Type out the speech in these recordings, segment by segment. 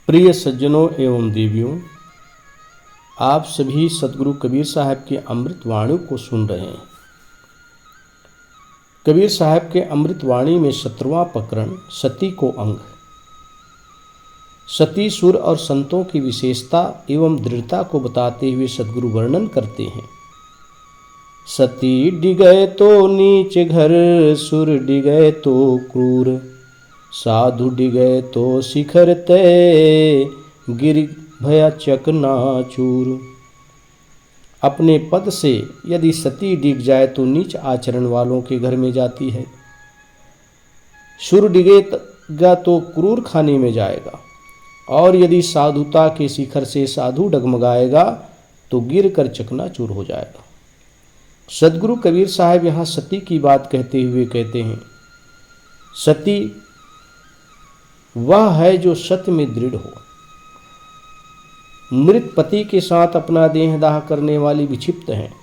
प्रिय सज्जनों एवं देवियों, आप सभी सतगुरु कबीर साहब की अमृत वाणी को सुन रहे हैं। कबीर साहब के अमृत वाणी में 17वां प्रकरण सती को अंग। सती सुर और संतों की विशेषता एवं दृढ़ता को बताते हुए सतगुरु वर्णन करते हैं। सती डिगै तो नीच घर, सुर डिगै तो क्रूर, साधु डिगै तो शिखर तय, गिर भया चकनाचूर। अपने पद से यदि सती डिग जाए तो नीच आचरण वालों के घर में जाती है। सुर डिगेगा तो क्रूर खाने में जाएगा, और यदि साधुता के शिखर से साधु डगमगाएगा तो गिर कर चकनाचूर हो जाएगा। सदगुरु कबीर साहब यहाँ सती की बात कहते हुए कहते हैं, सती वह है जो सत्य में दृढ़ हो। मृत पति के साथ अपना देहदाह करने वाली विक्षिप्त हैं।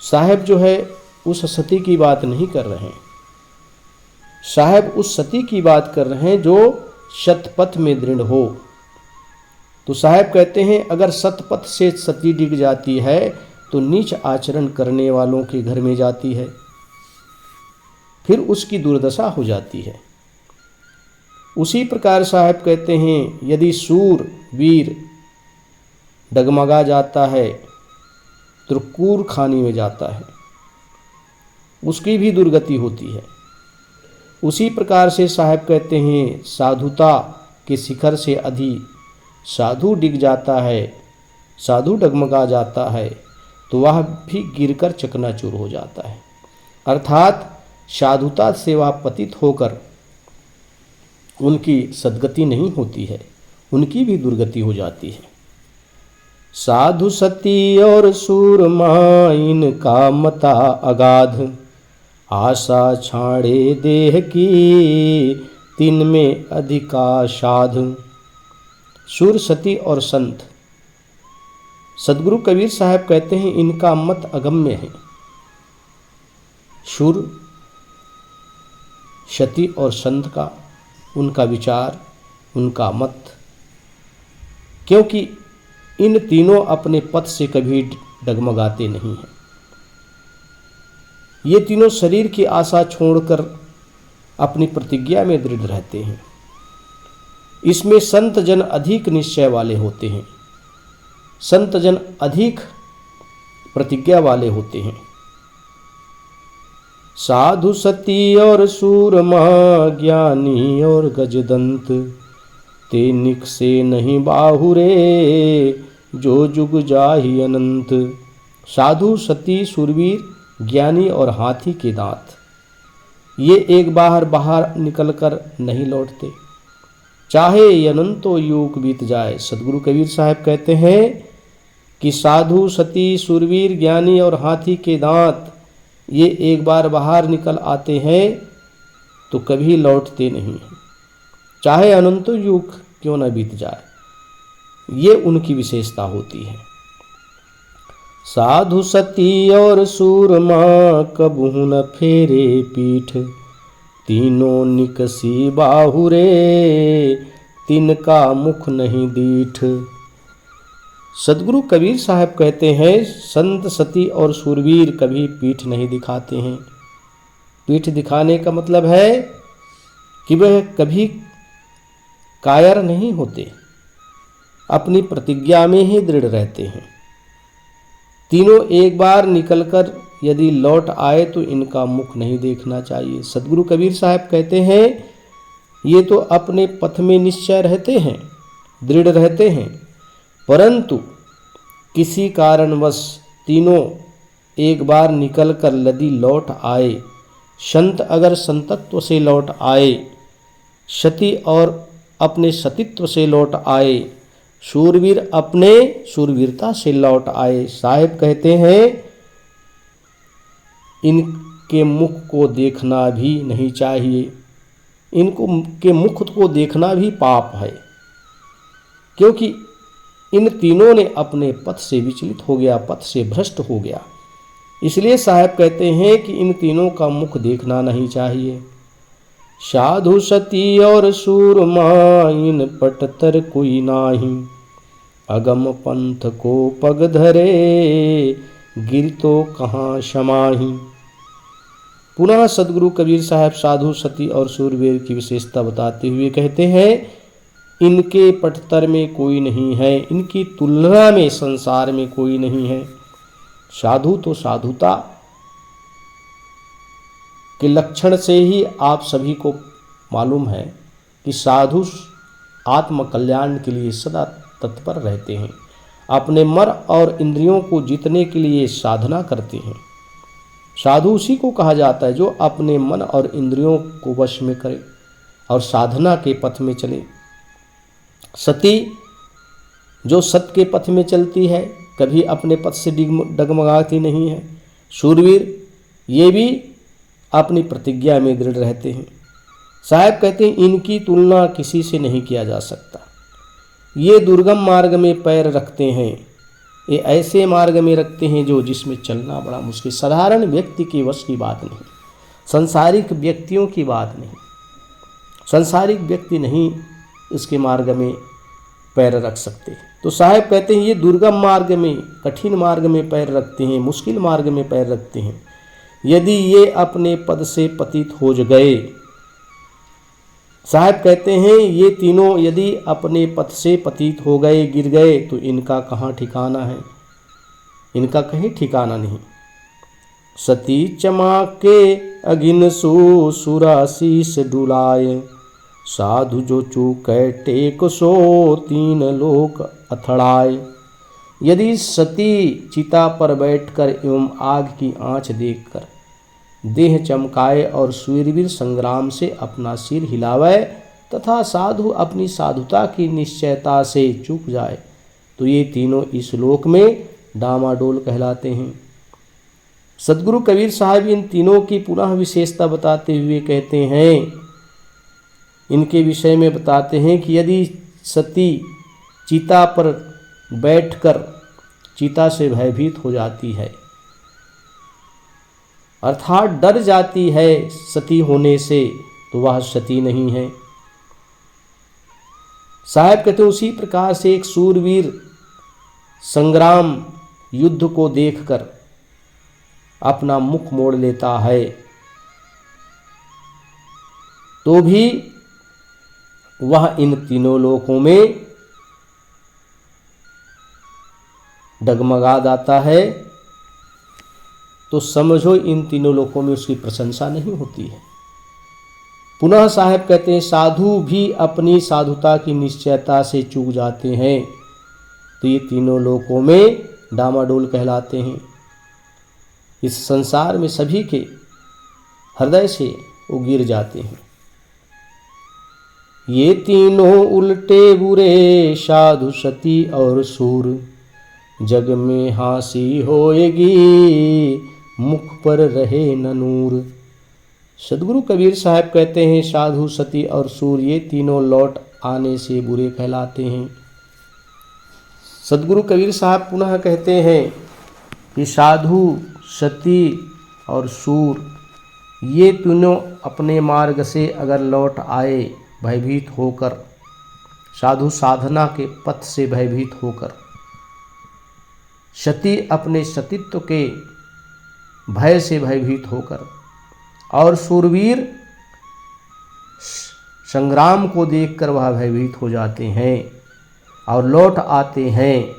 साहब जो है उस सती की बात नहीं कर रहे हैं। साहब उस सती की बात कर रहे हैं जो सतपथ में दृढ़ हो। तो साहब कहते हैं अगर सतपथ से सती डिग जाती है तो नीच आचरण करने वालों के घर में जाती है, फिर उसकी दुर्दशा हो जाती है। उसी प्रकार साहब कहते हैं यदि सूर वीर डगमगा जाता है तो क्रूर खानी में जाता है, उसकी भी दुर्गति होती है। उसी प्रकार से साहब कहते हैं साधुता के शिखर से अधिक साधु डिग जाता है, साधु डगमगा जाता है तो वह भी गिरकर चकनाचूर हो जाता है। अर्थात साधुता से वह पतित होकर उनकी सद्गति नहीं होती है, उनकी भी दुर्गति हो जाती है। साधु सती और सूरमा इनका मता अगाध, आशा छाड़े देह की तिन में अधिका साध। सूर सती और संत, सदगुरु कबीर साहब कहते हैं इनका मत अगम्य है। सूर सती और संत का उनका विचार, उनका मत, क्योंकि इन तीनों अपने पद से कभी डगमगाते नहीं हैं। ये तीनों शरीर की आशा छोड़कर अपनी प्रतिज्ञा में दृढ़ रहते हैं। इसमें संत जन अधिक निश्चय वाले होते हैं, संत जन अधिक प्रतिज्ञा वाले होते हैं। साधु सती और सूरमा ज्ञानी और गजदंत, ते निक से नहीं बाहुरे जो जुग जाहि अनंत। साधु सती सूरवीर ज्ञानी और हाथी के दांत, ये एक बाहर निकलकर नहीं लौटते, चाहे अनंतों युग बीत जाए। सदगुरु कबीर साहब कहते हैं कि साधु सती सूरवीर ज्ञानी और हाथी के दांत ये एक बार बाहर निकल आते हैं तो कभी लौटते नहीं हैं, चाहे अनंतों युग क्यों न बीत जाए। ये उनकी विशेषता होती है। साधु सती और सूरमा कबहू न फेरे पीठ, तीनों निकसी बाहुरे तिनका मुख नहीं दीठ। सदगुरु कबीर साहब कहते हैं संत सती और सूरवीर कभी पीठ नहीं दिखाते हैं। पीठ दिखाने का मतलब है कि वह कभी कायर नहीं होते, अपनी प्रतिज्ञा में ही दृढ़ रहते हैं। तीनों एक बार निकलकर यदि लौट आए तो इनका मुख नहीं देखना चाहिए। सदगुरु कबीर साहब कहते हैं ये तो अपने पथ में निश्चय रहते हैं, दृढ़ रहते हैं, परंतु किसी कारणवश तीनों एक बार निकलकर यदि लौट आए, संत अगर संतत्व से लौट आए, सती और अपने सतीत्व से लौट आए, शूरवीर अपने शूरवीरता से लौट आए, साहिब कहते हैं इनके मुख को देखना भी नहीं चाहिए। इनको के मुख को देखना भी पाप है, क्योंकि इन तीनों ने अपने पथ से विचलित हो गया, पथ से भ्रष्ट हो गया। इसलिए साहब कहते हैं कि इन तीनों का मुख देखना नहीं चाहिए। साधु सती और सूरमा इन पटतर कोई नाही। अगम पंथ को पग धरे गिर तो कहाँ समाही। पुनः सदगुरु कबीर साहब साधु सती और सूरवीर की विशेषता बताते हुए कहते हैं, इनके पटतर में कोई नहीं है, इनकी तुलना में संसार में कोई नहीं है। साधु तो साधुता के लक्षण से ही आप सभी को मालूम है कि साधु आत्म कल्याण के लिए सदा तत्पर रहते हैं, अपने मन और इंद्रियों को जीतने के लिए साधना करते हैं। साधु उसी को कहा जाता है जो अपने मन और इंद्रियों को वश में करे और साधना के पथ में चले। सती जो सत्य के पथ में चलती है, कभी अपने पथ से डगमगाती नहीं है। शूरवीर ये भी अपनी प्रतिज्ञा में दृढ़ रहते हैं। साहब कहते हैं, इनकी तुलना किसी से नहीं किया जा सकता। ये दुर्गम मार्ग में पैर रखते हैं, ये ऐसे मार्ग में रखते हैं जो जिसमें चलना बड़ा मुश्किल, साधारण व्यक्ति के वश की बात नहीं, संसारिक व्यक्तियों की बात नहीं। संसारिक व्यक्ति नहीं इसके मार्ग में पैर रख सकते। तो साहब कहते हैं, ये दुर्गम मार्ग में, कठिन मार्ग में पैर रखते हैं, मुश्किल मार्ग में पैर रखते हैं। यदि ये अपने पद से पतित हो गए, साहब कहते हैं, ये तीनों यदि अपने पथ से पतित हो गए, गिर गए, तो इनका कहाँ ठिकाना है, इनका कहीं ठिकाना नहीं। सती चमाके अगिन सु सुराशीस डुलाए, साधु जो चूकै टेक सो तीन लोक अथड़ाए। यदि सती चिता पर बैठकर एवं आग की आंच देखकर देह चमकाए और शूरवीर संग्राम से अपना सिर हिलावे तथा साधु अपनी साधुता की निश्चयता से चूक जाए, तो ये तीनों इस लोक में डामाडोल कहलाते हैं। सदगुरु कबीर साहब इन तीनों की पुनः विशेषता बताते हुए कहते हैं, इनके विषय में बताते हैं कि यदि सती चिता पर बैठकर चिता से भयभीत हो जाती है, अर्थात डर जाती है सती होने से, तो वह सती नहीं है। साहब कहते हैं, उसी प्रकार से एक सूरवीर संग्राम युद्ध को देखकर अपना मुख मोड़ लेता है, तो भी वह इन तीनों लोकों में डगमगा जाता है, तो समझो इन तीनों लोकों में उसकी प्रशंसा नहीं होती है। पुनः साहब कहते हैं, साधु भी अपनी साधुता की निश्चयता से चूक जाते हैं, तो ये तीनों लोकों में डामाडोल कहलाते हैं। इस संसार में सभी के हृदय से वो गिर जाते हैं। ये तीनों उल्टे बुरे, साधु सती और सूर, जग में हांसी होएगी, मुख पर रहे न नूर। सदगुरु कबीर साहब कहते हैं, साधु सती और सूर ये तीनों लौट आने से बुरे कहलाते हैं। सदगुरु कबीर साहब पुनः कहते हैं कि साधु सती और सूर ये तीनों अपने मार्ग से अगर लौट आए भयभीत होकर, साधु साधना के पथ से भयभीत होकर, सती अपने सतीत्व के भय से भयभीत होकर, और सूरवीर संग्राम को देखकर वह भयभीत हो जाते हैं और लौट आते हैं,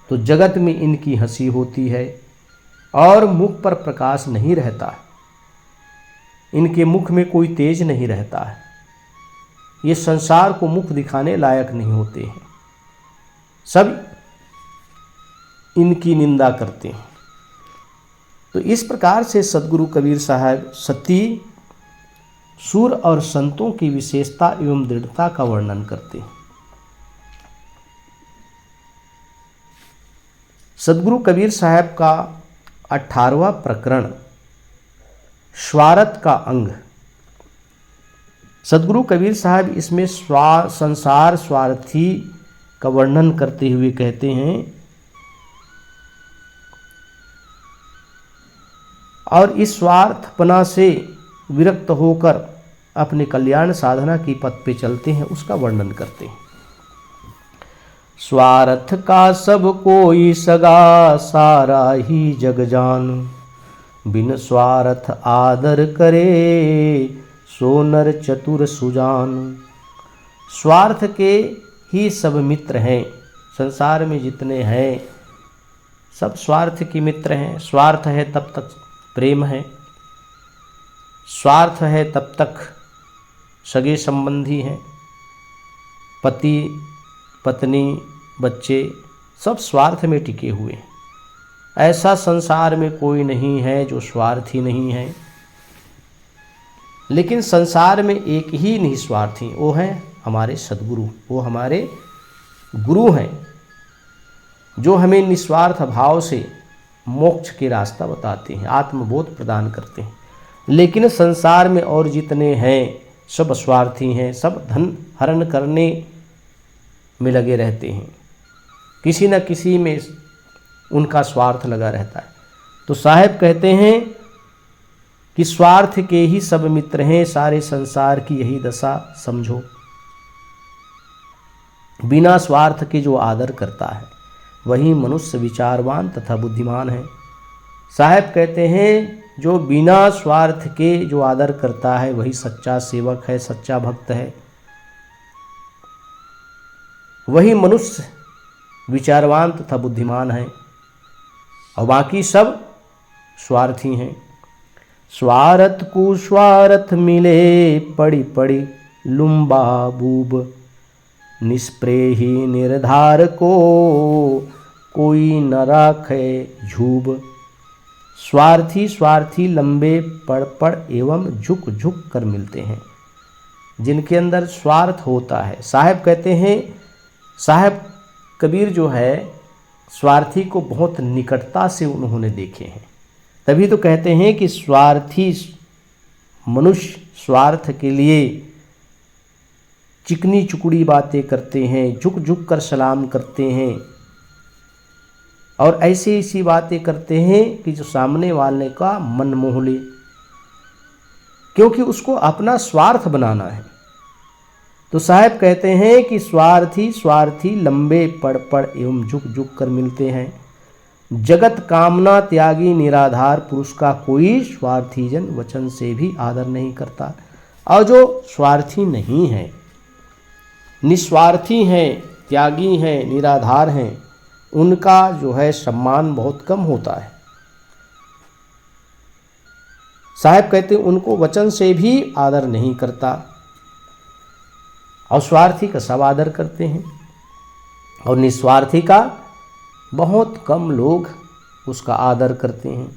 तो जगत में इनकी हंसी होती है और मुख पर प्रकाश नहीं रहता, इनके मुख में कोई तेज नहीं रहता है, ये संसार को मुख दिखाने लायक नहीं होते हैं, सब इनकी निंदा करते हैं। तो इस प्रकार से सदगुरु कबीर साहब सती, सूर और संतों की विशेषता एवं दृढ़ता का वर्णन करते हैं। सदगुरु कबीर साहब का 18वां प्रकरण स्वार्थ का अंग। सदगुरु कबीर साहब इसमें संसार स्वार्थी का वर्णन करते हुए कहते हैं, और इस स्वार्थपना से विरक्त होकर अपने कल्याण साधना की पथ पे चलते हैं उसका वर्णन करते हैं। स्वार्थ का सब कोई सगा सारा ही जग जान, बिन स्वार्थ आदर करे सो नर चतुर सुजान। स्वार्थ के ही सब मित्र हैं, संसार में जितने हैं सब स्वार्थ के मित्र हैं। स्वार्थ है तब तक प्रेम है, स्वार्थ है तब तक सगे संबंधी हैं, पति पत्नी बच्चे सब स्वार्थ में टिके हुए हैं। ऐसा संसार में कोई नहीं है जो स्वार्थी नहीं है। लेकिन संसार में एक ही निस्वार्थी, वो है हमारे सद्गुरु, वो हमारे गुरु हैं जो हमें निस्वार्थ भाव से मोक्ष के रास्ता बताते हैं, आत्मबोध प्रदान करते हैं। लेकिन संसार में और जितने हैं सब स्वार्थी हैं, सब धन हरण करने में लगे रहते हैं, किसी न किसी में उनका स्वार्थ लगा रहता है। तो साहब कहते हैं कि स्वार्थ के ही सब मित्र हैं, सारे संसार की यही दशा समझो। बिना स्वार्थ के जो आदर करता है वही मनुष्य विचारवान तथा बुद्धिमान है। साहब कहते हैं जो बिना स्वार्थ के जो आदर करता है वही सच्चा सेवक है, सच्चा भक्त है, वही मनुष्य विचारवान तथा बुद्धिमान है, और बाकी सब स्वार्थी हैं। स्वार्थ को स्वार्थ मिले पड़ी पड़ी लुम्बा बूब, निष्प्रेही निर्धार को कोई न राखे झूब। स्वार्थी स्वार्थी लंबे पड़ पड़ एवं झुक झुक कर मिलते हैं, जिनके अंदर स्वार्थ होता है। साहब कहते हैं, साहब कबीर जो है स्वार्थी को बहुत निकटता से उन्होंने देखे हैं, तभी तो कहते हैं कि स्वार्थी मनुष्य स्वार्थ के लिए चिकनी चुकड़ी बातें करते हैं, झुक झुक कर सलाम करते हैं, और ऐसी ऐसी बातें करते हैं कि जो सामने वाले का मन मोह ले, क्योंकि उसको अपना स्वार्थ बनाना है। तो साहब कहते हैं कि स्वार्थी स्वार्थी लंबे पड़ पड़ एवं झुक झुक कर मिलते हैं। जगत कामना त्यागी निराधार पुरुष का कोई स्वार्थी जन वचन से भी आदर नहीं करता। और जो स्वार्थी नहीं है, निस्वार्थी हैं, त्यागी हैं, निराधार हैं, उनका जो है सम्मान बहुत कम होता है। साहब कहते हैं उनको वचन से भी आदर नहीं करता, और स्वार्थी का सब आदर करते हैं, और निस्वार्थी का बहुत कम लोग उसका आदर करते हैं।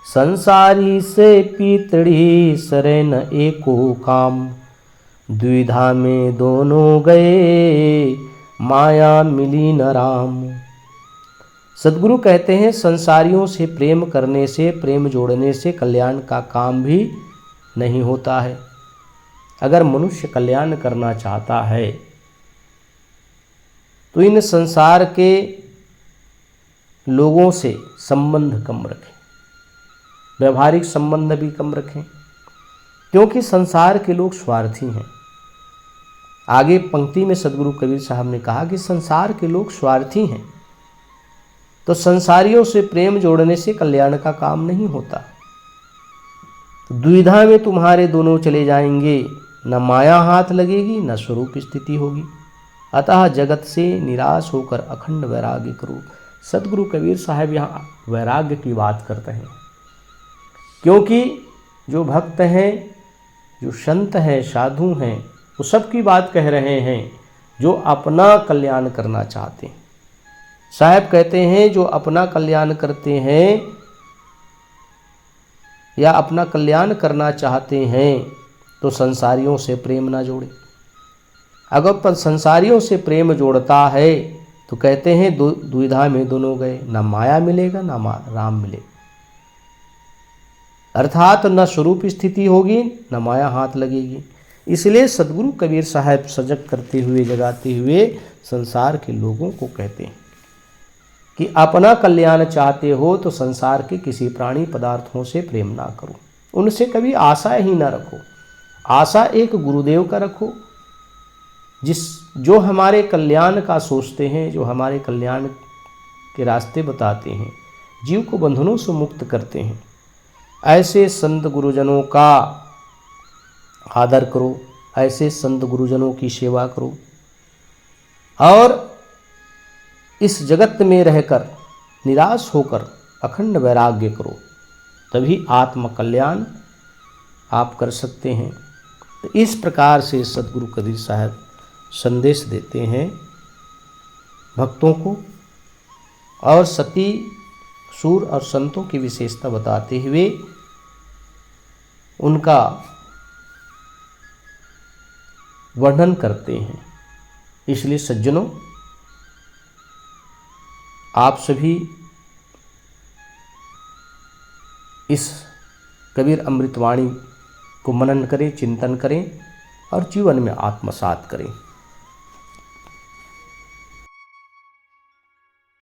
संसारी से पीतड़ी सरे न एको काम, द्विधा में दोनों गए माया मिली न राम। सद्गुरु कहते हैं संसारियों से प्रेम करने से, प्रेम जोड़ने से कल्याण का काम भी नहीं होता है। अगर मनुष्य कल्याण करना चाहता है तो इन संसार के लोगों से संबंध कम रखें, व्यवहारिक संबंध भी कम रखें, क्योंकि संसार के लोग स्वार्थी हैं। आगे पंक्ति में सद्गुरु कबीर साहब ने कहा कि संसार के लोग स्वार्थी हैं, तो संसारियों से प्रेम जोड़ने से कल्याण का काम नहीं होता। दुविधा में तुम्हारे दोनों चले जाएंगे, न माया हाथ लगेगी न स्वरूप स्थिति होगी। अतः जगत से निराश होकर अखंड वैराग्य करो। सद्गुरु कबीर साहब यहाँ वैराग्य की बात करते हैं, क्योंकि जो भक्त हैं, जो संत हैं, साधु हैं, वो सबकी बात कह रहे हैं जो अपना कल्याण करना चाहते हैं। साहब कहते हैं जो अपना कल्याण करते हैं या अपना कल्याण करना चाहते हैं तो संसारियों से प्रेम ना जोड़े। अगर संसारियों से प्रेम जोड़ता है तो कहते हैं दुविधा में दोनों गए, ना माया मिलेगा ना राम मिलेगा, अर्थात न स्वरूप स्थिति होगी न माया हाथ लगेगी। इसलिए सद्गुरु कबीर साहब सजग करते हुए, जगाते हुए संसार के लोगों को कहते हैं कि अपना कल्याण चाहते हो तो संसार के किसी प्राणी पदार्थों से प्रेम ना करो, उनसे कभी आशा ही ना रखो। आशा एक गुरुदेव का रखो, जो हमारे कल्याण का सोचते हैं, जो हमारे कल्याण के रास्ते बताते हैं, जीव को बंधनों से मुक्त करते हैं। ऐसे संत गुरुजनों का आदर करो, ऐसे संत गुरुजनों की सेवा करो और इस जगत में रहकर निराश होकर अखंड वैराग्य करो, तभी आत्म कल्याण आप कर सकते हैं। तो इस प्रकार से सदगुरु कबीर साहब संदेश देते हैं भक्तों को और सती सूर और संतों की विशेषता बताते हुए उनका वर्णन करते हैं। इसलिए सज्जनों, आप सभी इस कबीर अमृतवाणी को मनन करें, चिंतन करें और जीवन में आत्मसात करें।